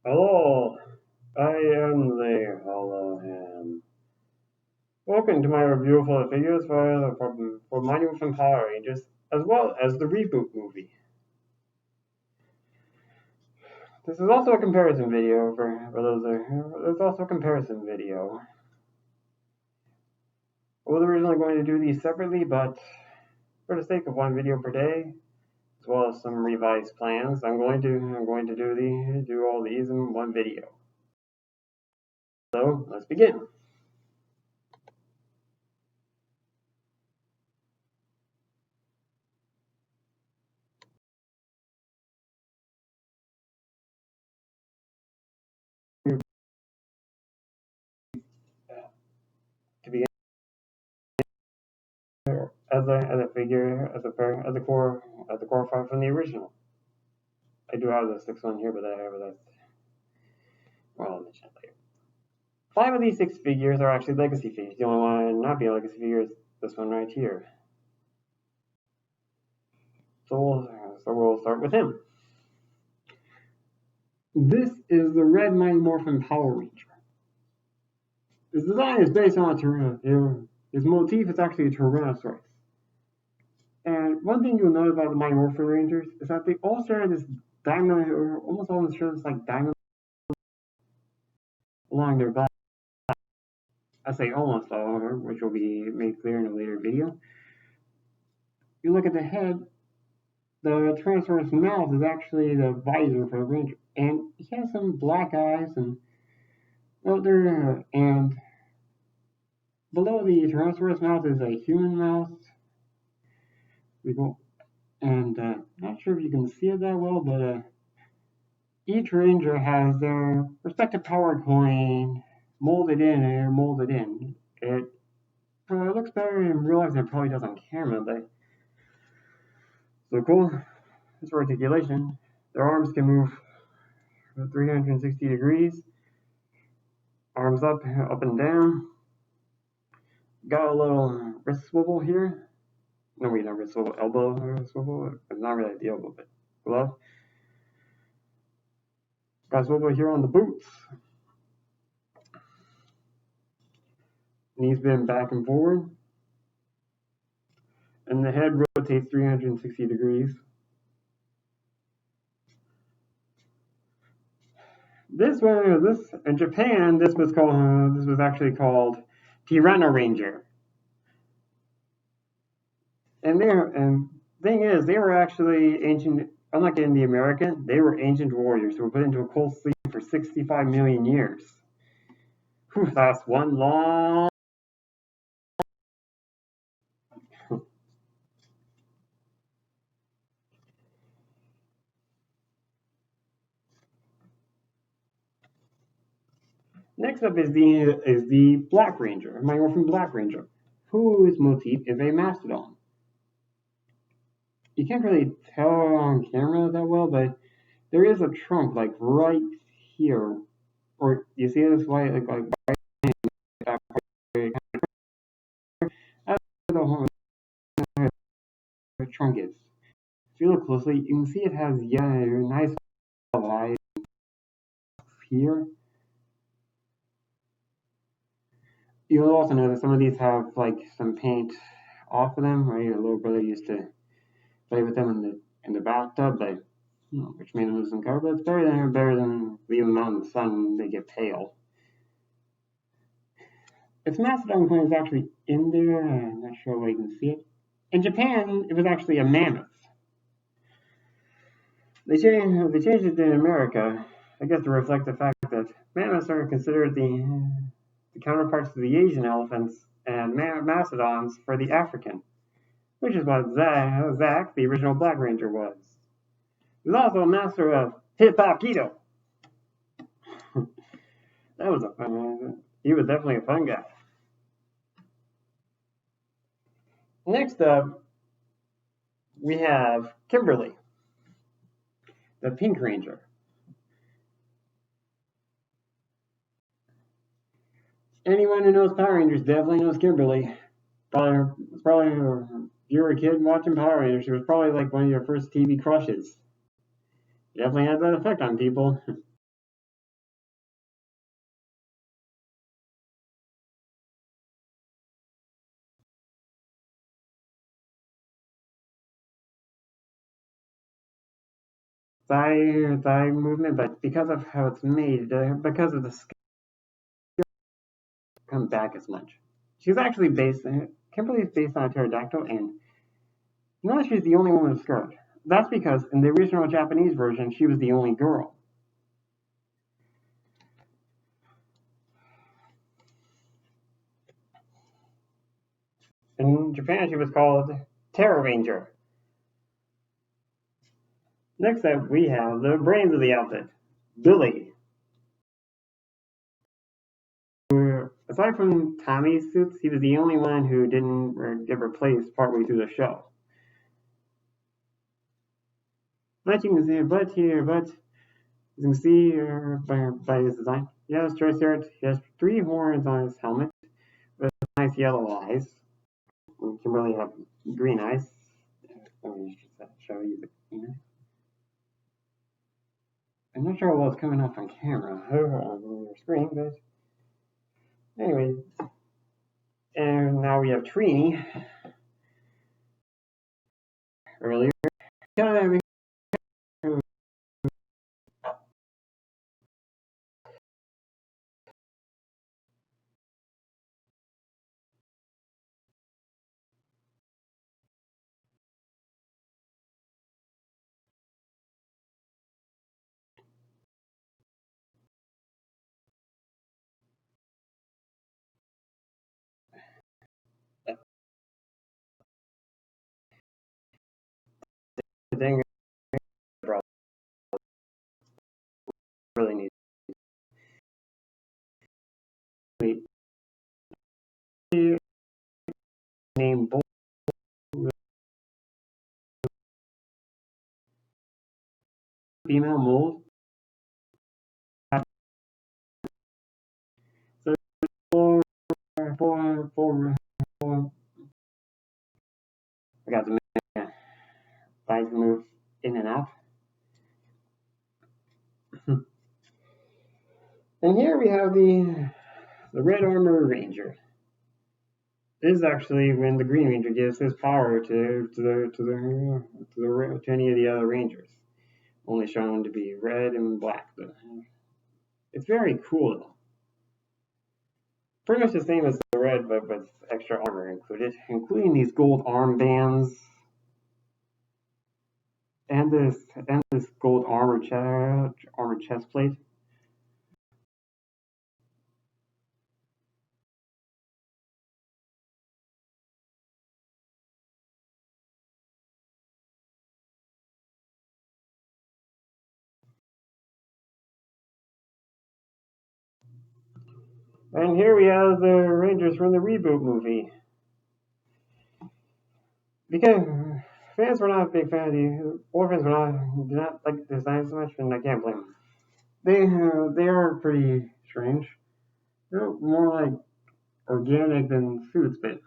Hello, I am the Hollow Ham. Welcome to my review of the figures for Mighty Morphin Power Rangers, as well as the Reboot movie. This is also a comparison video for those that. There's also a comparison video. I was originally going to do these separately, but for the sake of one video per day, as well as some revised plans, I'm going to do all these in one video. So let's begin. To begin, as a core file from the original. I do have the sixth one here, but I'll mention it later. 5 of these 6 figures are actually legacy figures. The only one not being a legacy figure is this one right here. So we'll start with him. This is the red Mighty Morphin Power Ranger. His design is based on his motif is actually a Tyrannosaurus. And one thing you'll note about the Mighty Morphin Rangers is that they all share this diamond, or almost all of them share this like diamond along their back. I say almost all, which will be made clear in a later video. You look at the head, the Tyrannosaurus mouth is actually the visor for the Ranger, and he has some black eyes, and and below the Tyrannosaurus mouth is a human mouth. Not sure if you can see it that well, but each Ranger has their respective power coin molded in. It looks better in real life than it probably does on camera, but so cool. This articulation. Their arms can move 360 degrees. Arms up and down. Got a little wrist swivel here. No, wait, not wrist swivel, elbow swivel. It's not really the elbow, but glove. Got a swivel here on the boots. Knees bend back and forward. And the head rotates 360 degrees. In Japan, this was actually called Tyranno Ranger. And thing is, they were actually ancient, unlike in the American, they were ancient warriors who were put into a cold sleep for 65 million years. Whew, that's one long. Next up is the Black Ranger, my orphan Black Ranger, whose motif is a mastodon. You can't really tell on camera that well, but there is a trunk like right here, or you see this white like right that's where the trunk is. If you look closely, you can see it has nice eyes here. You'll also notice some of these have like some paint off of them. Right, your little brother used to play with them in the bathtub, but which made them lose some color. But it's better than leaving them out in the sun and they get pale. Its mastodon coin is actually in there. I'm not sure where you can see it. In Japan, it was actually a mammoth. They changed it in America, I guess, to reflect the fact that mammoths are considered the counterparts to the Asian elephants, and mastodons for the African, which is what Zack, the original Black Ranger, was. He was also a master of hip-hop-keto. That was a fun one. He was definitely a fun guy. Next up, we have Kimberly, the Pink Ranger. Anyone who knows Power Rangers definitely knows Kimberly. Probably if you were a kid watching Power Rangers, she was probably like one of your first TV crushes. Definitely had that effect on people. thigh movement, but because of how it's made, because of the skin, doesn't come back as much. She's actually Kimberly is based on a pterodactyl, and notice she's the only one with a skirt. That's because in the original Japanese version, she was the only girl. In Japan, she was called Terror Ranger. Next up, we have the brains of the outfit, Billy. Aside from Tommy's suits, he was the only one who didn't get replaced partway through the show. But you can see, you can see by his design, he has dress shirt, he has 3 horns on his helmet with nice yellow eyes. You can really have green eyes. Let me just show you the green eyes. I'm not sure what's coming off on camera on your screen, but anyway. And now we have Trini. Earlier, the thing really needs to name both female moles. So for I got the thighs move in and out. And here we have the Red Armor Ranger. This is actually when the Green Ranger gives his power to any of the other Rangers, only shown to be red and black. It's very cool though. Pretty much the same as the red, but with extra armor included, including these gold armbands and this gold armor chest plate. And here we have the Rangers from the Reboot movie. Because fans were not a big fan of the orphans did not like the design so much, and I can't blame them. They are pretty strange. They're more like organic than suits, but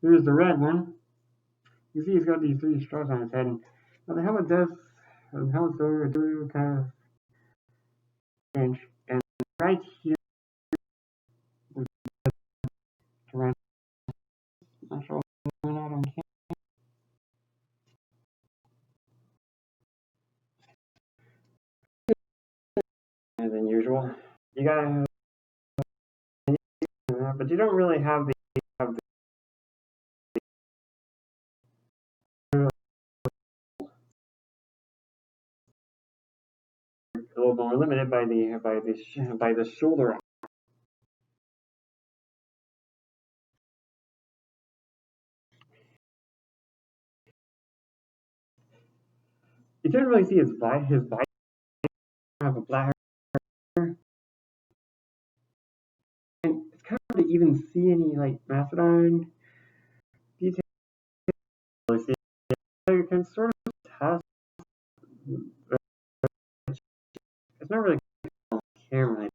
here's the red one. You see he's got these 3 straws on his head, and the helmet's kind of strange. And right here, around, not sure what's going on camera. As usual, you gotta, but you don't really have the a little more limited by the shoulder. You can't really see his body have a black hair. And it's kind of hard to even see any like Mastodon details. You can sort of test. It's not really on camera.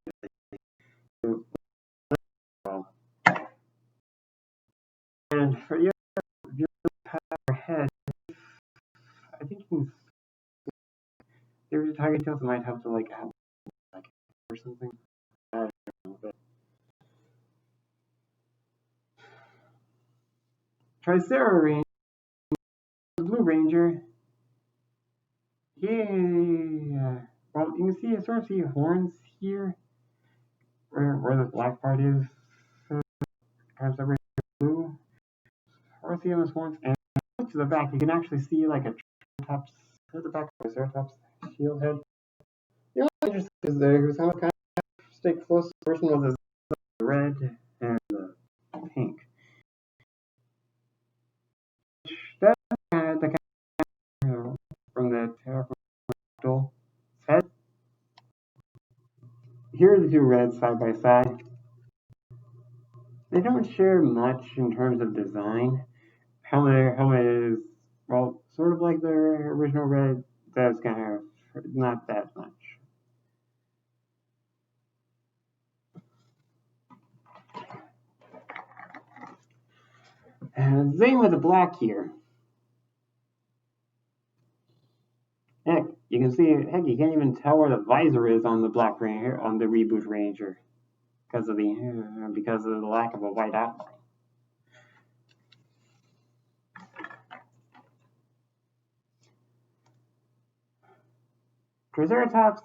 And for you, if you pat your head, I think you can. There's a tiger tails might have to like have like or something. I don't know, but Tricera Ranger, the Blue Ranger. well, you can see, sort of see horns here, where the black part is, perhaps every blue, or see those horns, and to the back, you can actually see like a Triceratops, at the back of a Triceratops shield head. The only interesting is there was how kind of stay close version was the red and the pink. That the kind of, from the pterodactyl head. Here are the two reds side by side. They don't share much in terms of design. Helmet is, well, sort of like the original red. That's kind of not that much. And same with the black here. Heck, you can see. Heck, you can't even tell where the visor is on the Black Ranger, on the Reboot Ranger, because of the lack of a white outline. Triceratops,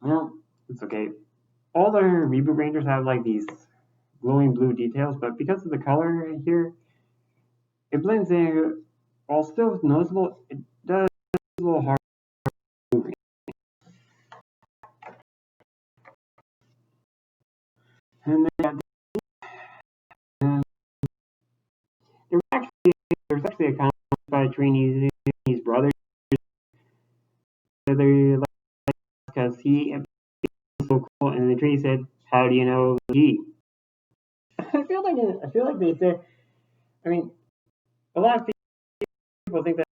well, it's okay. All the Reboot Rangers have like these glowing blue details, but because of the color here, it blends in. While still noticeable, it does a little hard. And then there's actually a comment by Trini's brother because he is so cool, and the Trini said, "How do you know he?" I feel like they said. I mean, a lot of people think that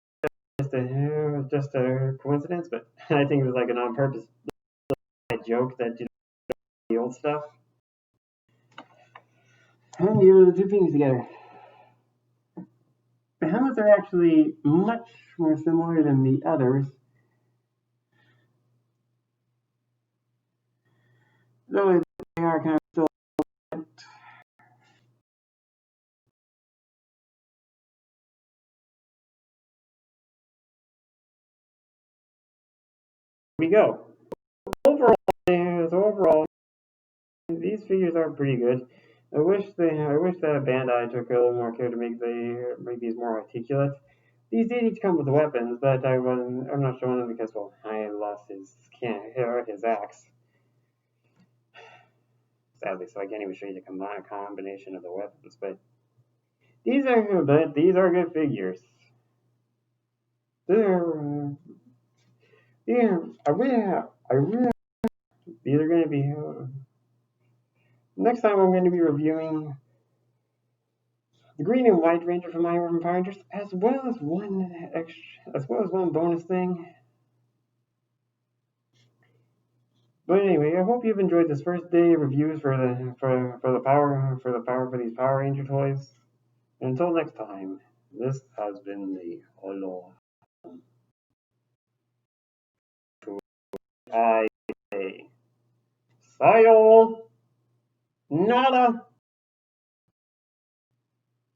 just a coincidence, but I think it was like an on purpose joke that the old stuff. And you were the two things together. The helmets are actually much more similar than the others. Though they are kind of still. We go. Overall, these figures are pretty good. I wish that Bandai took a little more care to make these more articulate. These did each come with weapons, but I'm not showing them because I lost his axe. Sadly, so I can't even show you the combination of the weapons. But these are good figures. They're yeah, I really these are going to be next time I'm going to be reviewing the Green and White Ranger from Mighty Morphin Power Rangers, as well as one bonus thing. But anyway, I hope you've enjoyed this first day of reviews for these Power Ranger toys. Until next time, this has been the Holo. I say, Sayonara.